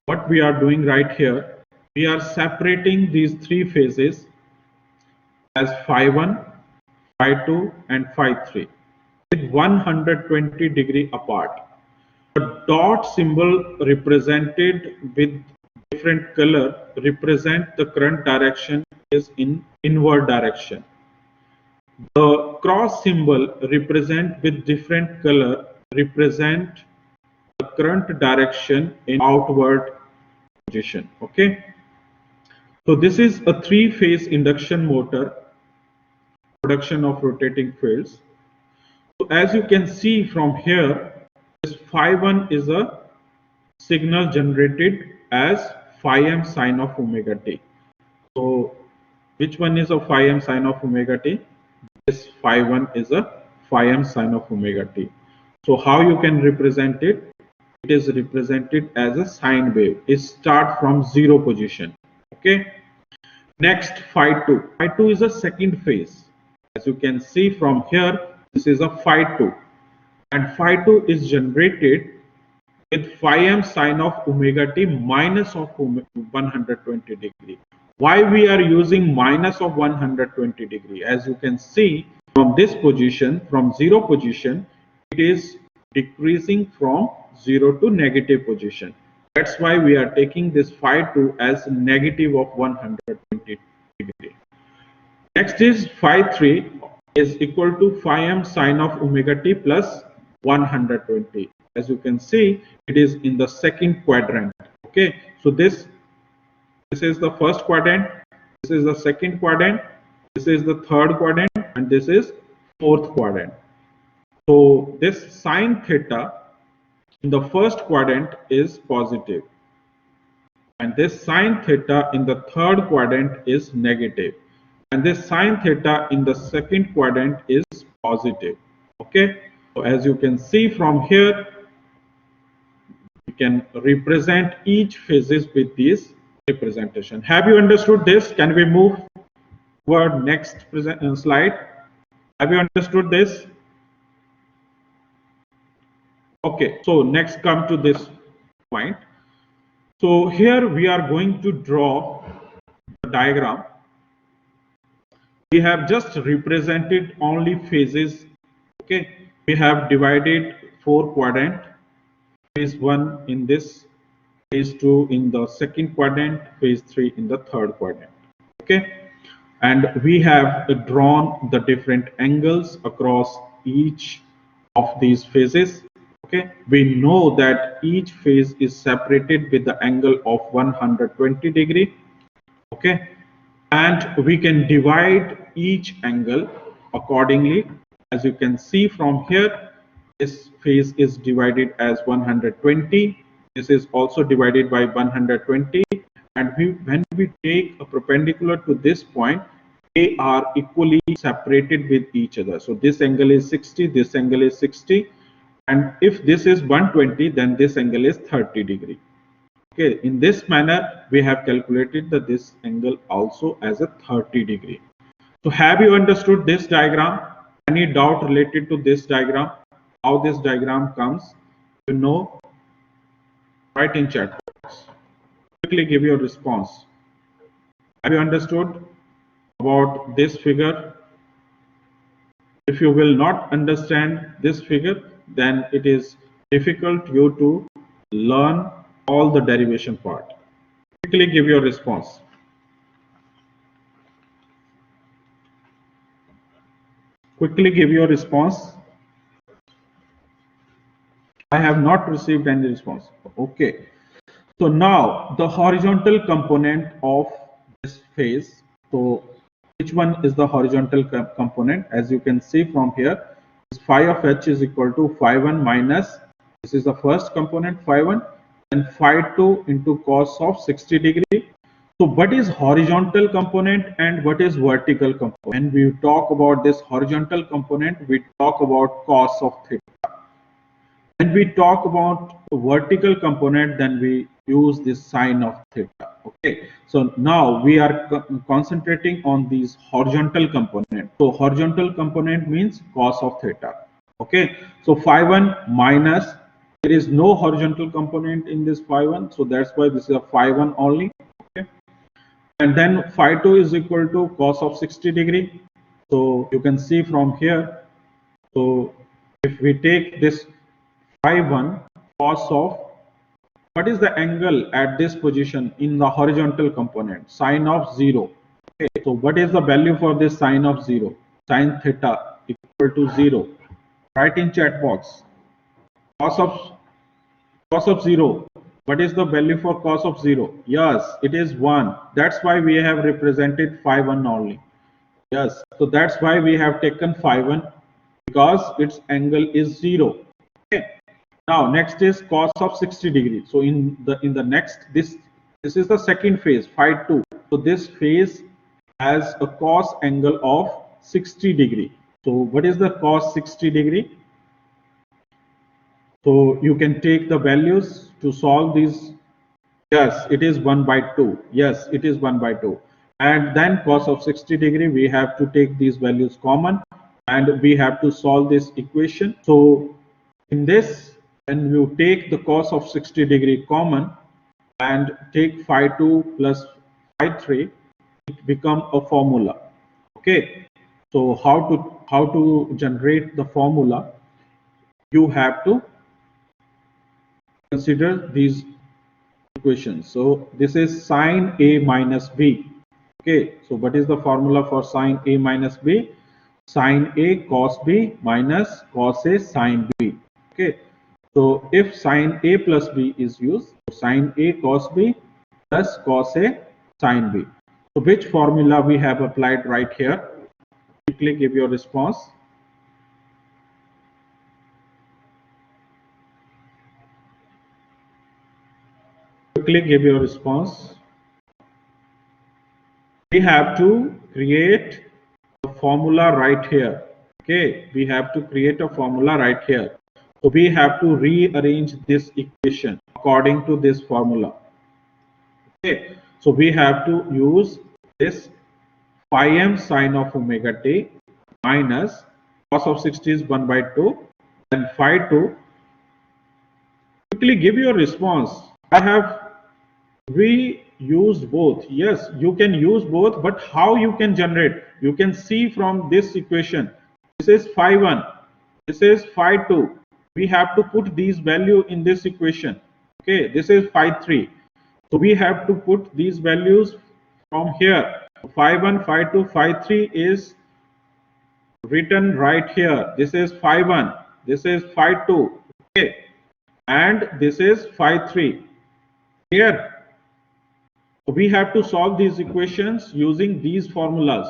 what we are doing right here, we are separating these three phases as phi 1, phi 2 and phi 3 with 120-degree apart. The dot symbol represented with different color represent the current direction is in inward direction. The cross symbol represent with different color represent the current direction in outward position. Okay. So this is a three-phase induction motor production of rotating fields. So as you can see from here, this phi 1 is a signal generated as phi m sine of omega t. So which one is a phi m sine of omega t? This phi 1 is a phi m sine of omega t. So how you can represent it? It is represented as a sine wave. It starts from zero position. Okay. Next, phi 2. Phi 2 is a second phase. As you can see from here, this is a phi 2. And phi 2 is generated with phi m sine of omega t minus of 120 degree. Why we are using minus of 120 degree? As you can see from this position, from zero position, it is decreasing from zero to negative position. That's why we are taking this phi 2 as negative of 120 degree. Next is phi 3 is equal to phi m sine of omega t plus 120. As you can see, it is in the second quadrant. Okay, so this is the first quadrant, this is the second quadrant, this is the third quadrant, and this is fourth quadrant. So this sine theta in the first quadrant is positive, and this sine theta in the third quadrant is negative, and this sine theta in the second quadrant is positive. Okay, so as you can see from here, you can represent each phases with this representation. Have you understood this? Can we move toward next slide? Have you understood this? Okay, so next come to this point. So here we are going to draw the diagram. We have just represented only phases. Okay, we have divided four quadrant. Phase 1 in this, phase 2 in the second quadrant, phase 3 in the third quadrant. Okay, and we have drawn the different angles across each of these phases. Okay, we know that each phase is separated with the angle of 120 degree. Okay, and we can divide each angle accordingly. As you can see from here, this phase is divided as 120. This is also divided by 120, and when we take a perpendicular to this point, they are equally separated with each other. So this angle is 60, this angle is 60, and if this is 120, then this angle is 30 degree. Okay, in this manner we have calculated that this angle also as a 30 degree. So have you understood this diagram? Any doubt related to this diagram? How this diagram comes? You know, write in chat box. Quickly give your response. Have you understood about this figure? If you will not understand this figure, then it is difficult you to learn all the derivation part. Quickly give your response. Quickly give your response. I have not received any response. Okay. So now the horizontal component of this phase. So which one is the horizontal component? As you can see from here, phi of h is equal to phi 1 minus, this is the first component, phi 1, and phi 2 into cos of 60 degree. So what is horizontal component and what is vertical component? When we talk about this horizontal component, we talk about cos of theta. When we talk about vertical component, then we use this sine of theta. Okay, so now we are concentrating on these horizontal component. So horizontal component means cos of theta. Okay, so phi 1 minus There is no horizontal component in this phi1, so that's why this is a phi1 only. Okay. And then phi2 is equal to cos of 60 degree. So you can see from here. So if we take this phi1 cos of, what is the angle at this position in the horizontal component? Sine of 0. Okay. So what is the value for this sine of 0? Sine theta equal to 0. Write in chat box. Cos of 0. What is the value for cos of 0? Yes, it is 1. That's why we have represented phi1 only. Yes, so that's why we have taken phi1, because its angle is 0. Okay. Now next is cos of 60 degree. So in the next, this is the second phase, phi2. So this phase has a cos angle of 60 degree. So what is the cos 60 degree? So you can take the values to solve these. Yes, it is 1 by 2. Yes, it is 1 by 2. And then cos of 60 degree, we have to take these values common and we have to solve this equation. So in this, when you take the cos of 60 degree common and take phi2 plus phi3, it becomes a formula. Okay. So how to generate the formula? You have to consider these equations. So this is sine A minus B. Okay, so what is the formula for sine A minus B? Sine A cos B minus cos A sine B. Okay, so if sine A plus B is used, sine A cos B plus cos A sine B. So which formula we have applied right here? Quickly give your response. Quickly give your response. We have to create a formula right here. Okay, we have to create a formula right here. So we have to rearrange this equation according to this formula. Okay, so we have to use this phi m sine of omega t minus cos of 60 is 1 by 2 and phi 2. Quickly give your response. I have we used both. Yes, you can use both, but how you can generate? You can see from this equation. This is phi1, this is phi2. We have to put these value in this equation. Okay, this is phi3. So we have to put these values from here. Phi1, phi2, phi3 is written right here. This is phi1, this is phi2. Okay, and this is phi3. Here we have to solve these equations using these formulas.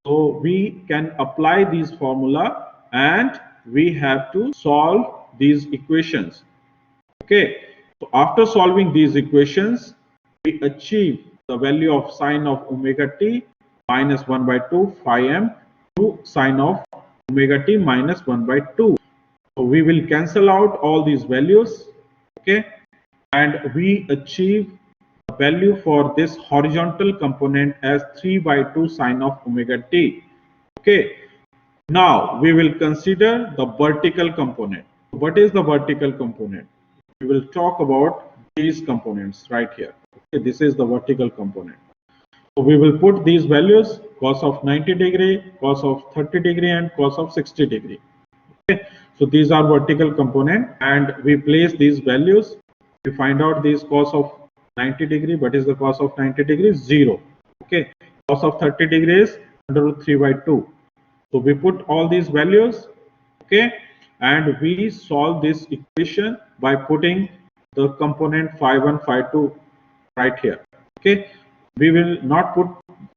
So we can apply these formula and we have to solve these equations. Okay, so after solving these equations, we achieve the value of sine of omega t minus 1 by 2 phi m to sine of omega t minus 1 by 2. So we will cancel out all these values. Okay, and we achieve value for this horizontal component as 3 by 2 sine of omega t. Okay, now we will consider the vertical component. What is the vertical component? We will talk about these components right here. Okay, this is the vertical component. So we will put these values: cos of 90 degree, cos of 30 degree and cos of 60 degree. Okay, so these are vertical component and we place these values. We find out these cos of 90 degree. What is the cos of 90 degree? 0. Okay, cos of 30 degrees under root 3 by 2. So we put all these values. Okay, and we solve this equation by putting the component phi1, phi2 right here. Okay, we will not put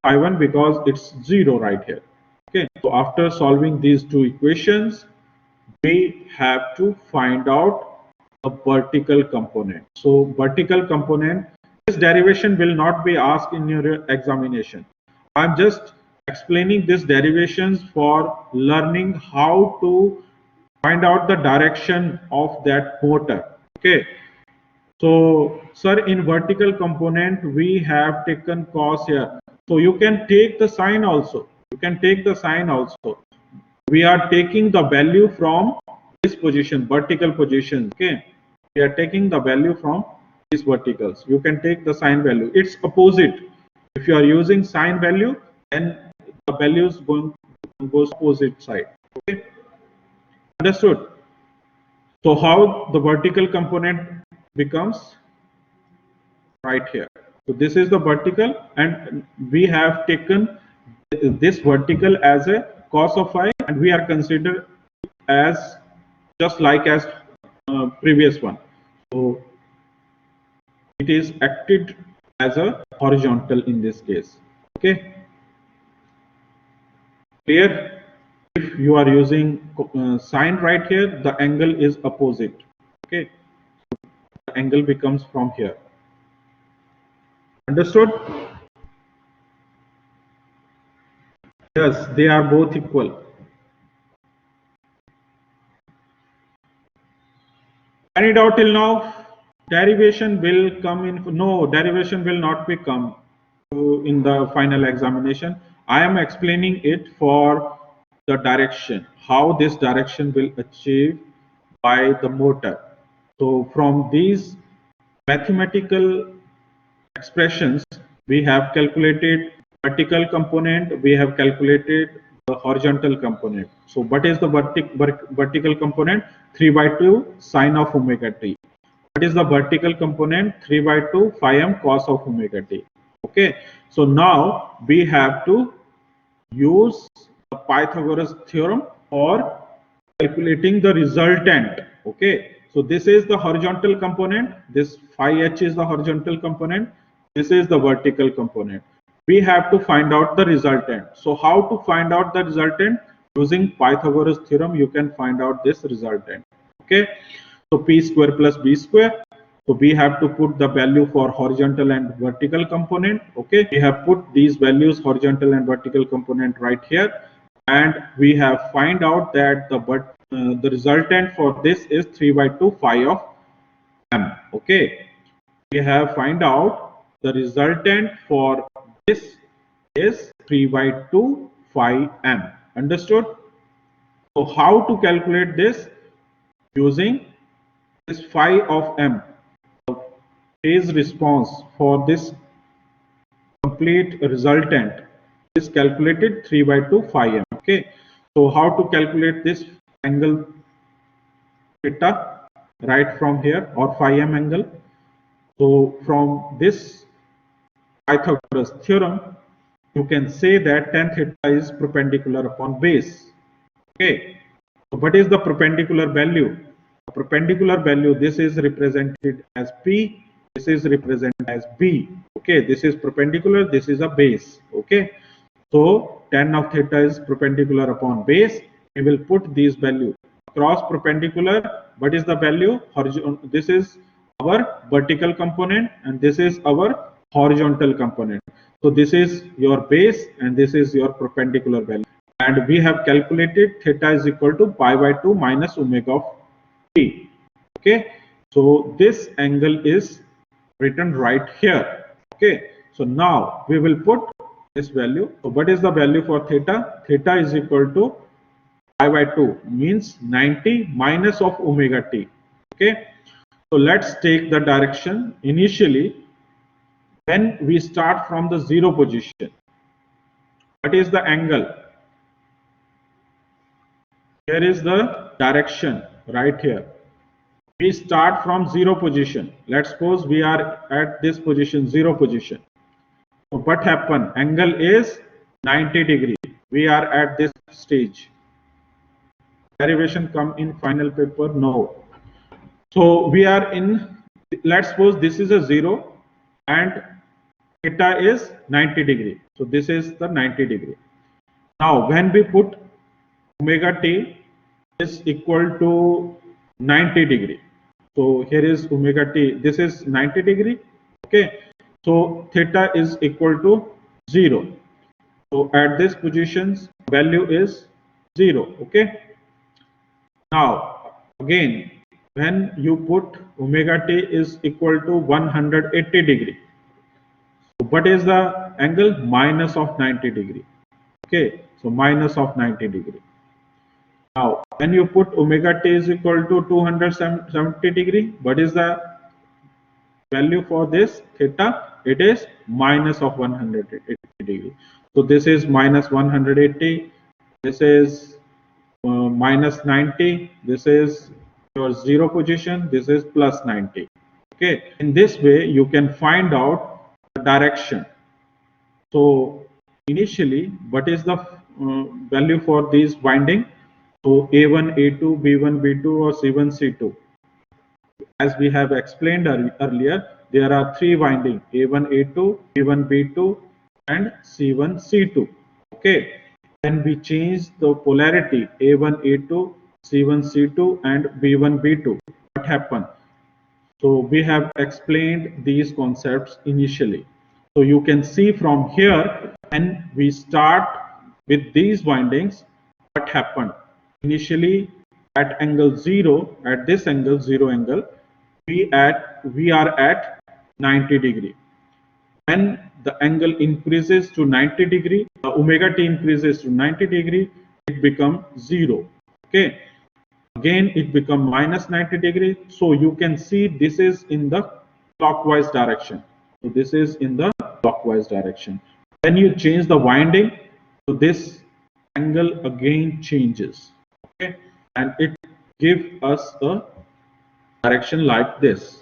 phi1 because it's 0 right here. Okay, so after solving these two equations, we have to find out a vertical component. So vertical component, this derivation will not be asked in your examination. I'm just explaining these derivations for learning how to find out the direction of that motor. Okay, so sir, in vertical component we have taken cos here, so you can take the sine also. You can take the sine also. We are taking the value from this position, vertical position. Okay, We are taking the value from these verticals. You can take the sine value. It's opposite. If you are using sine value, then the value is goes opposite side. Okay, understood? So how the vertical component becomes right here. So this is the vertical, and we have taken this vertical as a cos of phi, and we are considered as just like as previous one. So it is acted as a horizontal in this case. Okay, clear? If you are using sine right here, the angle is opposite. Okay, the angle becomes from here. Understood? Yes, they are both equal. Any doubt till now? Derivation will come in. No, derivation will not be come in the final examination. I am explaining it for the direction, how this direction will achieve by the motor. So from these mathematical expressions, we have calculated vertical component, we have calculated the horizontal component. So what is the vertical component? 3 by 2 sine of omega t. What is the vertical component? 3 by 2 phi m cos of omega t. Okay, so now we have to use the Pythagoras theorem or calculating the resultant. Okay, so this is the horizontal component, this phi h is the horizontal component, this is the vertical component. We have to find out the resultant. So how to find out the resultant? Using Pythagoras theorem you can find out this resultant. Okay, so p square plus b square. So we have to put the value for horizontal and vertical component. Okay, we have put these values horizontal and vertical component right here, and we have find out that the resultant for this is 3 by 2 phi of m. Okay, we have find out the resultant for this is 3 by 2 phi m. Understood? So how to calculate this? Using this phi of m, phase response for this complete resultant is calculated 3 by 2 phi m. Okay, so how to calculate this angle theta right from here, or phi m angle? So from this Pythagoras theorem, you can say that tan theta is perpendicular upon base. Okay, so what is the perpendicular value? The perpendicular value, this is represented as P, this is represented as B. Okay, this is perpendicular, this is a base. Okay, so tan of theta is perpendicular upon base. We will put these value cross perpendicular. What is the value? Horizontal. This is our vertical component and this is our horizontal component. So this is your base and this is your perpendicular value. And we have calculated theta is equal to pi by 2 minus omega of t. Okay, so this angle is written right here. Okay, so now we will put this value. So what is the value for theta? Theta is equal to pi by 2 means 90 minus of omega t. Okay, so let's take the direction initially when we start from the zero position. What is the angle? Here is the direction right here. We start from zero position. Let's suppose we are at this position, zero position. So what happened? Angle is 90 degree. We are at this stage. Derivation come in final paper? No. So we are in, let's suppose this is a zero and theta is 90 degree. So this is the 90 degree. Now when we put omega t is equal to 90 degree. So here is omega t, this is 90 degree. Okay, so theta is equal to 0. So at this positions value is 0. Okay, now again when you put omega t is equal to 180 degree, so what is the angle? Minus of 90 degree. Okay, so minus of 90 degree. Now, when you put omega t is equal to 270 degree, what is the value for this theta? It is minus of 180 degree. So this is minus 180. This is minus 90. This is your zero position. This is plus 90. Okay. In this way, you can find out the direction. So initially, what is the value for these winding? So A1, A2, B1, B2, or C1, C2. As we have explained earlier, there are three winding: A1, A2, B1, B2, and C1, C2. Okay. When we change the polarity A1, A2, C1, C2, and B1, B2, what happened? So we have explained these concepts initially. So you can see from here, when we start with these windings, what happened? Initially, at angle 0, at this angle, 0 angle, we are at 90 degree. When the angle increases to 90 degree, omega t increases to 90 degree, it becomes 0. Okay. Again it become minus 90 degree. So you can see this is in the clockwise direction. So this is in the clockwise direction. When you change the winding, so this angle again changes. Okay. And it gives us a direction like this.